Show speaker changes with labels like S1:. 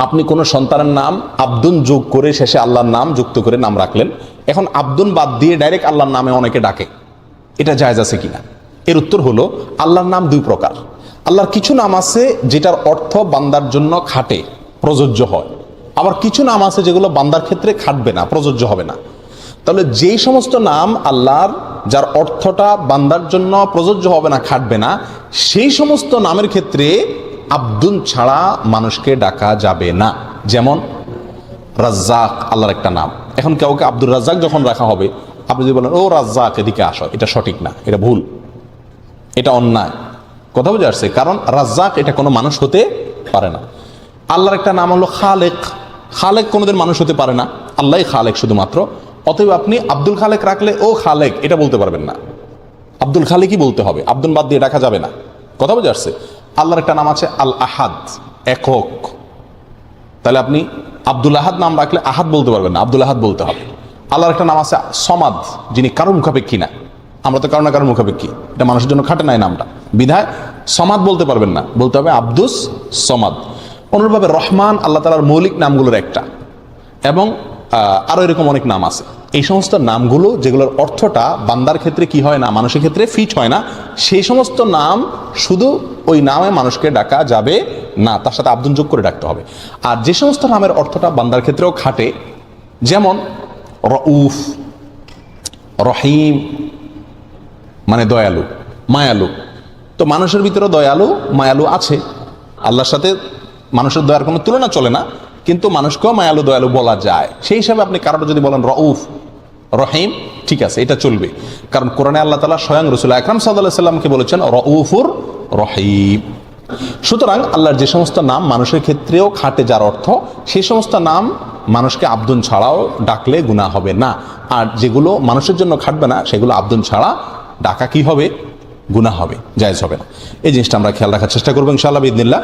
S1: আপনি কোনো সন্তানের নাম আব্দুন যোগ করে শেষে আল্লাহর নাম যুক্ত করে নাম রাখলেন, এখন আব্দুন বাদ দিয়ে ডাইরেক্ট আল্লাহর নামে অনেকে ডাকে, এটা জায়েজ আছে কিনা? এর উত্তর হলো, আল্লাহর নাম দুই প্রকার। আল্লাহর কিছু নাম আছে যেটার অর্থ বান্দার জন্য খাটে, প্রযোজ্য হয়, আবার কিছু নাম আছে যেগুলো বান্দার ক্ষেত্রে খাটবে না, প্রযোজ্য হবে না। তাহলে যেই সমস্ত নাম আল্লাহর যার অর্থটা বান্দার জন্য প্রযোজ্য হবে না, খাটবে না, সেই সমস্ত নামের ক্ষেত্রে আব্দুন ছাড়া মানুষকে ডাকা যাবে না। যেমন রাজ্জাক আল্লাহর একটা নাম, এখন কাউকে আব্দুর রাজ্জাক যখন রাখা হবে, আপনি যদি বলেন ও রাজ্জাক এদিকে আসো, এটা সঠিক না, এটা ভুল, এটা অন্যায়। কথা বুঝে আসছে? কারণ রাজ্জাক এটা কোনো মানুষ হতে পারে না। আল্লাহর একটা নাম হলো খালেক, খালেক কোনোদিন মানুষ হতে পারে না, আল্লাহই খালেক শুধুমাত্র। অতএব আপনি আব্দুল খালেক রাখলে ও খালেক এটা বলতে পারবেন না, আব্দুল খালেকই বলতে হবে, আব্দুল বাদ দিয়ে ডাকা যাবে না। কথা বুঝে আসছে? আল্লাহর একটা নাম আছে আল আহাদ, একক। তাহলে আপনি আব্দুল আহাদ নাম রাখলে আহাদ বলতে পারবেন না, আব্দুল আহাদ বলতে হবে। আল্লাহর একটা নাম আছে সমাদ, যিনি কারো মুখাপেক্ষী না, আমরা তো কারো না কারো মুখাপেক্ষী, এটা মানুষের জন্য খাটে নাই নামটা, বিধায় সমাদ বলতে পারবেন না, বলতে হবে আব্দুস সমাদ। অনুরূপভাবে রহমান আল্লাহ তাআলার মৌলিক নামগুলোর একটা, এবং আরো এরকম অনেক নাম আছে। এই সমস্ত নামগুলো যেগুলোর অর্থটা বান্দার ক্ষেত্রে কি হয় না, মানুষের ক্ষেত্রে ফিট হয় না, সেই সমস্ত নাম শুধু ওই নামে মানুষকে ডাকা যাবে না, তার সাথে আব্দুন যোগ করে ডাকতে হবে। আর যে সমস্ত নামের অর্থটা বান্দার ক্ষেত্রেও খাটে, যেমন রউফ, রহিম মানে দয়ালু, মায়ালু। তো মানুষের ভিতরে দয়ালু মায়ালু আছে, আল্লাহর সাথে মানুষের দয়ার কোনো তুলনা চলে না, কিন্তু মানুষকেও মায়ালু দয়ালু বলা যায়। সেই হিসাবে আপনি কারোর যদি বলেন রউফ, রহিম, ঠিক আছে, এটা চলবে। কারণ কোরআনে আল্লাহ তাআলা স্বয়ং রাসূল আকরাম সাল্লাল্লাহু আলাইহি সাল্লামকে বলেছেন রউফুর রহিম। সুতরাং আল্লাহর যে সমস্ত নাম মানুষের ক্ষেত্রেও খাটে যার অর্থ, সেই সমস্ত নাম মানুষকে আব্দুন ছাড়াও ডাকলে গুনাহ হবে না। আর যেগুলো মানুষের জন্য খাটবে না, সেগুলো আব্দুন ছাড়া ডাকা কি হবে? গুনাহ হবে, জায়েজ হবে না। এই জিনিসটা আমরা খেয়াল রাখার চেষ্টা করবো ইনশাআল্লাহ বিইذনিল্লাহ।